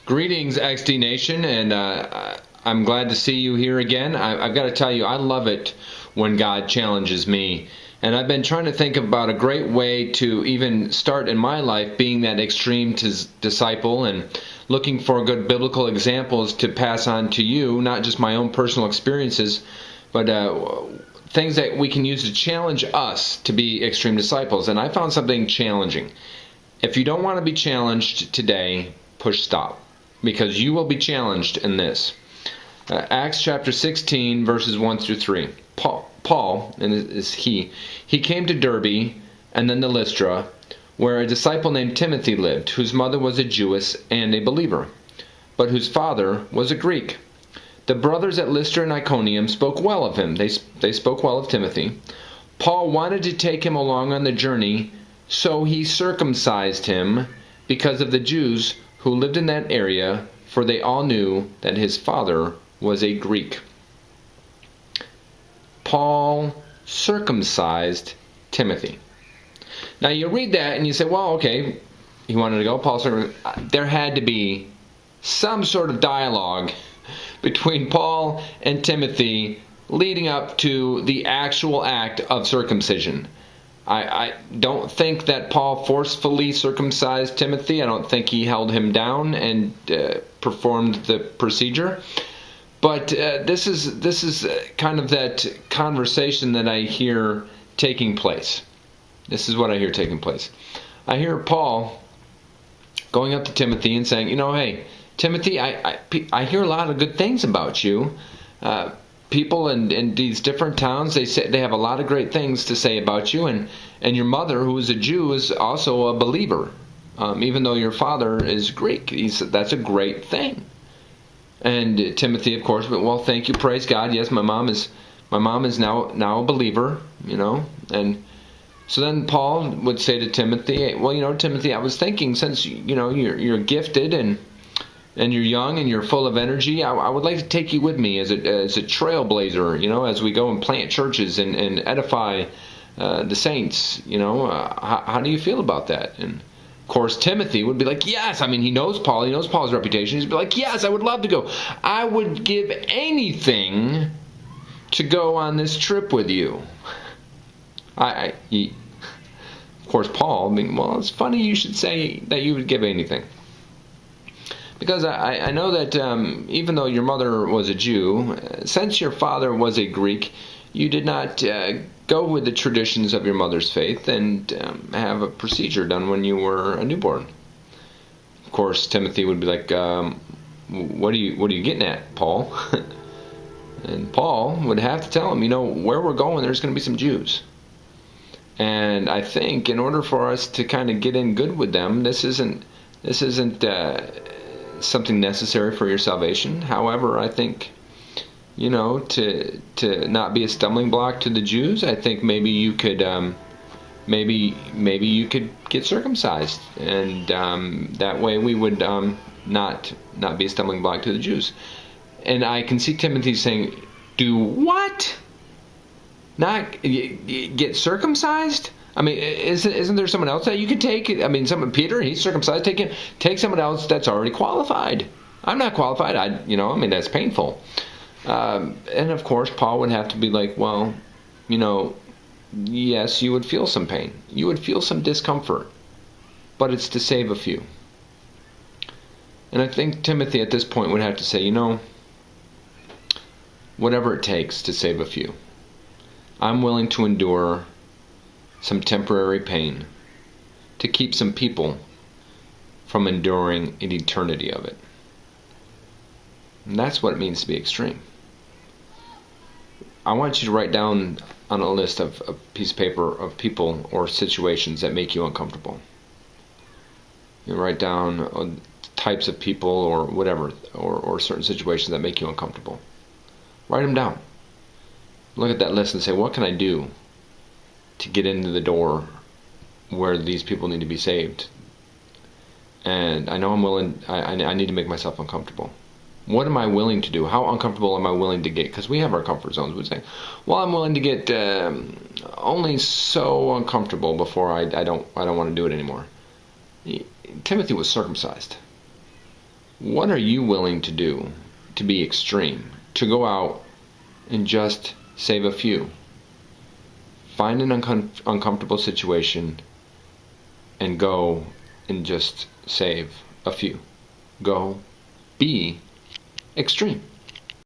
Greetings, XD Nation, and I'm glad to see you here again. I've got to tell you, I love it when God challenges me. And I've been trying to think about a great way to even start in my life being that extreme disciple and looking for good biblical examples to pass on to you, not just my own personal experiences, but things that we can use to challenge us to be extreme disciples. And I found something challenging. If you don't want to be challenged today, push stop, because you will be challenged in this. Acts chapter 16, verses 1 through 3. Paul, and is he came to Derbe and then to Lystra, where a disciple named Timothy lived, whose mother was a Jewess and a believer, but whose father was a Greek. The brothers at Lystra and Iconium spoke well of him. They spoke well of Timothy. Paul wanted to take him along on the journey, so he circumcised him because of the Jews who lived in that area, for they all knew that his father was a Greek. Paul circumcised Timothy. Now you read that and you say, well, okay, he wanted to go. Paul circumcised. There had to be some sort of dialogue between Paul and Timothy leading up to the actual act of circumcision. I don't think that Paul forcefully circumcised Timothy. I don't think he held him down and performed the procedure. But this is kind of that conversation that I hear taking place. This is what I hear taking place. I hear Paul going up to Timothy and saying, hey, Timothy, I hear a lot of good things about you. People in these different towns, they have a lot of great things to say about you, and your mother, who is a Jew, is also a believer, even though your father is Greek. That's a great thing. And Timothy, of course, but well, thank you, praise God. Yes, my mom is now a believer, and so then Paul would say to Timothy, well, Timothy, I was thinking, since you're gifted and you're young and you're full of energy, I would like to take you with me as a trailblazer, as we go and plant churches and edify the saints. How do you feel about that? And of course, Timothy would be like, yes. He knows Paul. He knows Paul's reputation. He'd be like, yes, I would love to go. I would give anything to go on this trip with you. Of course, Paul, well, it's funny you should say that you would give anything. Because I know that even though your mother was a Jew, since your father was a Greek, you did not go with the traditions of your mother's faith and have a procedure done when you were a newborn. Of course, Timothy would be like, what are you getting at, Paul? And Paul would have to tell him, where we're going, there's going to be some Jews. And I think in order for us to kind of get in good with them, this isn't something necessary for your salvation. However, I think, to not be a stumbling block to the Jews, I think maybe you could maybe you could get circumcised, and that way we would not be a stumbling block to the Jews. And I can see Timothy saying, do what? Not get circumcised? Isn't there someone else that you could take? Peter, he's circumcised. Take someone else that's already qualified. I'm not qualified. That's painful. And of course, Paul would have to be like, well, yes, you would feel some pain. You would feel some discomfort. But it's to save a few. And I think Timothy at this point would have to say, whatever it takes to save a few. I'm willing to endure some temporary pain to keep some people from enduring an eternity of it. And that's what it means to be extreme. I want you to write down on a list of a piece of paper of people or situations that make you uncomfortable. You write down types of people or whatever, or certain situations that make you uncomfortable. Write them down. Look at that list and say, what can I do to get into the door where these people need to be saved? And I know I'm willing, I need to make myself uncomfortable. What am I willing to do? How uncomfortable am I willing to get? Because we have our comfort zones. We say, well, I'm willing to get only so uncomfortable before I don't want to do it anymore. Timothy was circumcised. What are you willing to do to be extreme? To go out and just save a few. Find an uncomfortable situation and go and just save a few. Go be extreme.